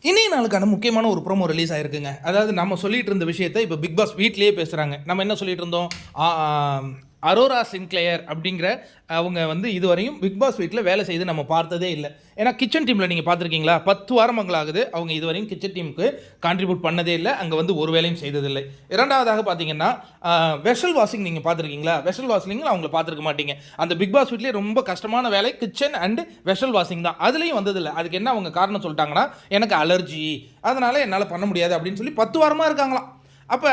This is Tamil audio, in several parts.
இனிய நாளுக்கான முக்கியமான ஒரு ப்ரோமோ ரிலீஸ் ஆயிருக்குங்க. அதாவது நம்ம சொல்லிட்டு இருந்த விஷயத்தை இப்போ பிக் பாஸ் வீட்லயே பேசுறாங்க. நம்ம என்ன சொல்லிட்டு இருந்தோம்? ஆ அரோரா சின்க்ளேயர் அப்படிங்கிற அவங்க வந்து இதுவரையும் பிக் பாஸ் வீட்டில் வேலை செய்து நம்ம பார்த்ததே இல்லை. ஏன்னா கிச்சன் டீமில் நீங்கள் பார்த்துருக்கீங்களா? 10 வாரங்களாகுது அவங்க இதுவரையும் கிச்சன் டீமுக்கு கான்ட்ரிபியூட் பண்ணதே இல்லை. அங்கே வந்து ஒரு வேலையும் செய்ததில்லை. இரண்டாவதாக பார்த்தீங்கன்னா வெஷல் வாஷிங் நீங்கள் பார்த்துருக்கீங்களா? வெஷல் வாஷிங் அவங்கள பார்த்துருக்க மாட்டீங்க. அந்த பிக் பாஸ் வீட்லேயே ரொம்ப கஷ்டமான வேலை கிச்சன் அண்ட் வெஷல் வாஷிங் தான். அதுலேயும் வந்ததில்லை. அதுக்கு என்ன அவங்க காரணம் சொல்லிட்டாங்கன்னா, எனக்கு அலர்ஜி, அதனால் என்னால் பண்ண முடியாது அப்படின்னு சொல்லி 10 வாரமாக இருக்காங்களாம். அப்போ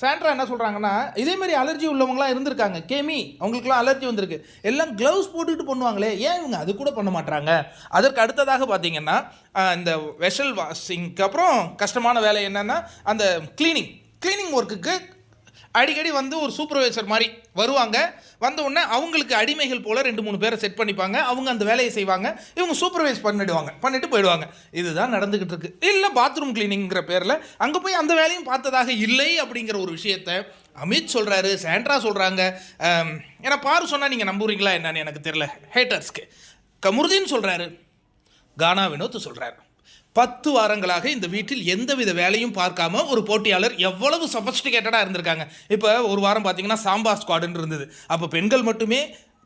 சாண்ட்ரா என்ன சொல்கிறாங்கன்னா, இதேமாரி அலர்ஜி உள்ளவங்களாம் இருந்திருக்காங்க. கேமி அவங்களுக்குலாம் அலர்ஜி வந்திருக்கு. எல்லாம் க்ளவுஸ் போட்டுக்கிட்டு பண்ணுவாங்களே, ஏன் இவங்க அது கூட பண்ண மாட்டாங்க? அதற்கு அடுத்ததாக பார்த்தீங்கன்னா, இந்த வெஷல் வாஷிங்க்கு அப்புறம் கஷ்டமான வேலை என்னென்னா, அந்த க்ளீனிங் ஒர்க்குக்கு அடிக்கடி வந்து ஒரு சூப்பர்வைசர் மாதிரி வருவாங்க. வந்த உடனே அவங்களுக்கு அடிமைகள் போல் 2-3 பேரை செட் பண்ணிப்பாங்க. அவங்க அந்த வேலையை செய்வாங்க. இவங்க சூப்பர்வைஸ் பண்ணிட்டு போயிடுவாங்க. இதுதான் நடந்துக்கிட்டு இருக்கு. இல்லை பாத்ரூம் கிளீனிங்கிற பேரில் அங்கே போய் அந்த வேலையும் பார்த்ததாக இல்லை அப்படிங்கிற ஒரு விஷயத்தை அமித் சொல்கிறாரு, சாண்ட்ரா சொல்கிறாங்க. ஏன்னா பாரு சொன்னால் நீங்கள் நம்புறீங்களா என்னன்னு எனக்கு தெரியல. ஹேட்டர்ஸ்க்கு கமருதீன் சொல்கிறாரு, கானா வினோத் சொல்கிறாரு. 10 வாரங்களாக இந்த வீட்டில் எந்தவித வேலையும் பார்க்காம ஒரு போட்டியாளர் எவ்வளவு சஃபஸ்டிகேட்டடாக இருந்திருக்காங்க. இப்போ ஒரு வாரம் பார்த்தீங்கன்னா சாம்பார் ஸ்குவாடுன்னு இருந்தது. அப்போ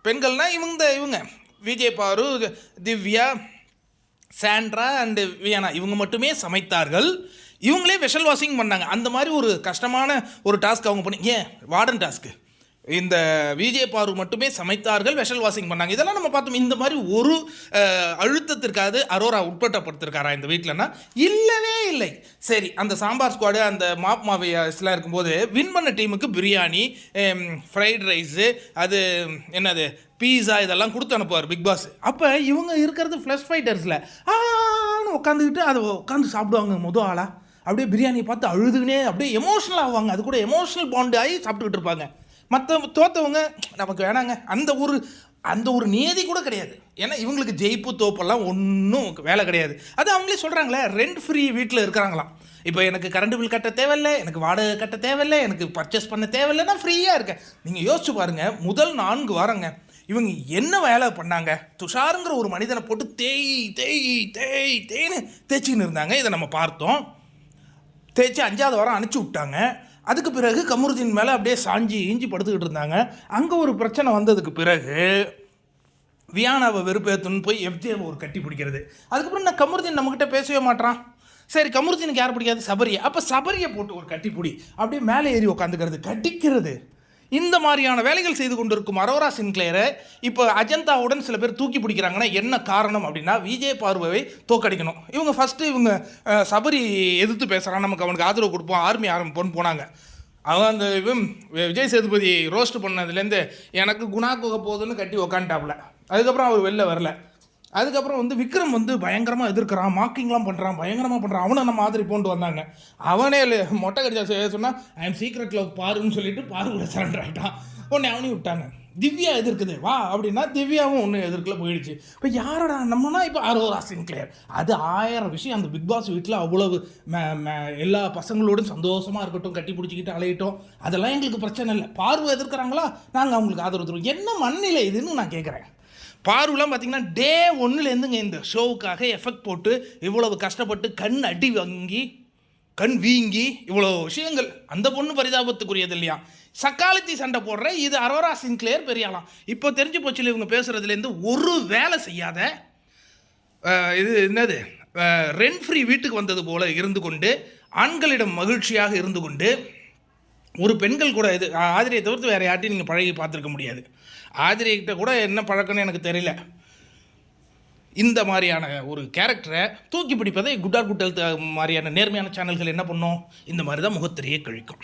பெண்கள்னால் இவங்க விஜய் பாரு, திவ்யா, சாண்ட்ரா அண்டு வியானா இவங்க மட்டுமே சமைத்தார்கள். இவங்களே வெஷல் வாஷிங் பண்ணாங்க. அந்த மாதிரி ஒரு கஷ்டமான ஒரு டாஸ்க் அவங்க பண்ணி, ஏன் வார்டன் டாஸ்க்கு இந்த விஜய் பாரு மட்டுமே சமைத்தார்கள், வெஷல் வாஷிங் பண்ணாங்க. இதெல்லாம் நம்ம பார்த்தோம். இந்த மாதிரி ஒரு அழுத்தத்திற்காவது அரோரா உட்பட்டப்படுத்திருக்காரா இந்த வீட்டிலன்னா? இல்லவே இல்லை. சரி, அந்த சாம்பார் ஸ்குவாடு அந்த மாப் மாவியாஸ்லாம் இருக்கும்போது வின் பண்ண டீமுக்கு பிரியாணி, ஃப்ரைட் ரைஸு, அது என்னது பீஸா இதெல்லாம் கொடுத்து அனுப்புவார் பிக் பாஸ். அப்போ இவங்க இருக்கிறது ஃப்ளஷ் ஃபைட்டர்ஸில் உட்காந்துக்கிட்டு அதை உட்காந்து சாப்பிடுவாங்க. ஆளாக அப்படியே பிரியாணியை பார்த்து அழுதுகினே அப்படியே எமோஷனல் ஆவாங்க. அது கூட எமோஷனல் பாண்டு ஆகி சாப்பிட்டுக்கிட்டு இருப்பாங்க. மற்ற தோற்றவங்க நமக்கு வேணாங்க, அந்த ஒரு நியதி கூட கிடையாது. ஏன்னா இவங்களுக்கு ஜெயிப்பு தோப்பெல்லாம் ஒன்றும் வேலை கிடையாது. அது அவங்களே சொல்கிறாங்களே, ரெண்ட் ஃப்ரீ வீட்டில் இருக்கிறாங்களாம். இப்போ எனக்கு கரண்ட் பில் கட்ட தேவையில்லை, எனக்கு வாடகை கட்ட தேவையில்லை, எனக்கு பர்ச்சேஸ் பண்ண தேவையில்லை, நான் ஃப்ரீயாக இருக்கேன். நீங்கள் யோசிச்சு பாருங்கள், முதல் 4 வாரங்க இவங்க என்ன வேலை பண்ணாங்க? துஷாருங்கிற ஒரு மனிதனை போட்டு தேய்ன்னு தேய்ச்சின்னு இருந்தாங்க. இதை நம்ம பார்த்தோம். தேய்ச்சி 5ஆவது வாரம் அனுப்பிச்சி விட்டாங்க. அதுக்கு பிறகு கமருதீன் மேலே அப்படியே சாஞ்சி படுத்துக்கிட்டு இருந்தாங்க. அங்கே ஒரு பிரச்சனை வந்ததுக்கு பிறகு வியானாவை வெறுப்பேற்றுன்னு போய் எஃப்ஜேவை ஒரு கட்டி பிடிக்கிறது. அதுக்கப்புறம் நான் கமருதீன் நம்மக்கிட்ட பேசவே மாட்டான். சரி, கமருதீனுக்கு யார் பிடிக்காது? சபரியை. அப்போ சபரியை போட்டு ஒரு கட்டி பிடி, அப்படியே மேலே ஏறி உட்காந்துக்கிறது, கட்டிக்கிறது. இந்த மாதிரியான வேலைகள் செய்து கொண்டிருக்கும் அரோரா சின்க்ளேரை இப்போ அஜந்தாவுடன் சில பேர் தூக்கி பிடிக்கிறாங்கன்னா என்ன காரணம் அப்படின்னா, விஜய் பார்வை தோக்கடிக்கணும். இவங்க சபரி எதிர்த்து பேசுகிறான், நமக்கு அவனுக்கு ஆதரவு கொடுப்போம், ஆர்மி ஆரம்பிப்போன்னு போனாங்க. அவன் அந்த விஜய் சேதுபதி ரோஸ்ட் பண்ணதுலேருந்து எனக்கு குணா குகை போகுதுன்னு கட்டி உக்காண்டாப்புல. அதுக்கப்புறம் அவர் வெளில வரல. அதுக்கப்புறம் வந்து விக்ரம் வந்து பயங்கரமாக எதிர்க்கிறான், மார்க்கிங்லாம் பண்ணுறான், பயங்கரமாக பண்ணுறான். அவனை நம்ம மாதிரி போட்டு வந்தாங்க. அவனே மொட்டை கடிச்சா சொன்னால் ஐ எம் சீக்ரெட் லவ் பாருன்னு சொல்லிட்டு பாரு கூட சரண்டர் ஆகிட்டான். உடனே அவனையும் விட்டாங்க. திவ்யா எதிர்க்குது வா அப்படின்னா திவ்யாவும் ஒன்றும் எதிர்க்கல, போயிடுச்சு. இப்போ யாரோட நம்மனா இப்போ அரோரா சின்க்ளேர். அது 1000 விஷயம். அந்த பிக் பாஸ் வீட்டில் அவ்வளவு எல்லா பசங்களோடும் சந்தோஷமாக இருக்கட்டும், கட்டி பிடிச்சிக்கிட்டு அலையிட்டோம், அதெல்லாம் எங்களுக்கு பிரச்சனை இல்லை. பார்வை எதிர்க்கிறாங்களா, நாங்கள் அவங்களுக்கு ஆதரவு தருவோம். என்ன மண்ணிலை இதுன்னு நான் கேட்குறேன். பார்வெலாம் பார்த்திங்கன்னா டே 1லேருந்துங்க இந்த ஷோவுக்காக எஃபெக்ட் போட்டு இவ்வளவு கஷ்டப்பட்டு கண் அடி வாங்கி கண் வீங்கி இவ்வளோ விஷயங்கள். அந்த பொண்ணு பரிதாபத்துக்குரியது இல்லையா? சக்காலத்தி சண்டை போடுற இது அரோரா சின்க்ளேர் பெரியாலாம். இப்போ தெரிஞ்சு போச்சு இவங்க பேசுகிறதுலேருந்து ஒரு வேலை செய்யாத இது என்னது ரெண்ட் ஃப்ரீ வீட்டுக்கு வந்தது போல் இருந்து கொண்டு ஆண்களிடம் மகிழ்ச்சியாக இருந்து கொண்டு ஒரு பெண்கள் கூட இது ஆதிரியை தவிர்த்து வேறு யார்ட்டையும் நீங்கள் பழகி பார்த்துருக்க முடியாது. ஆதிரியக்கிட்ட கூட என்ன பழக்கம்னு எனக்கு தெரியல. இந்த மாதிரியான ஒரு கேரக்டரை தூக்கி பிடிப்பதை குட் ஆர் குட் ஹெல்த் மாதிரியான நேர்மையான சேனல்கள் என்ன பண்ணும்? இந்த மாதிரி தான் முகத்திரையே கழிக்கும்.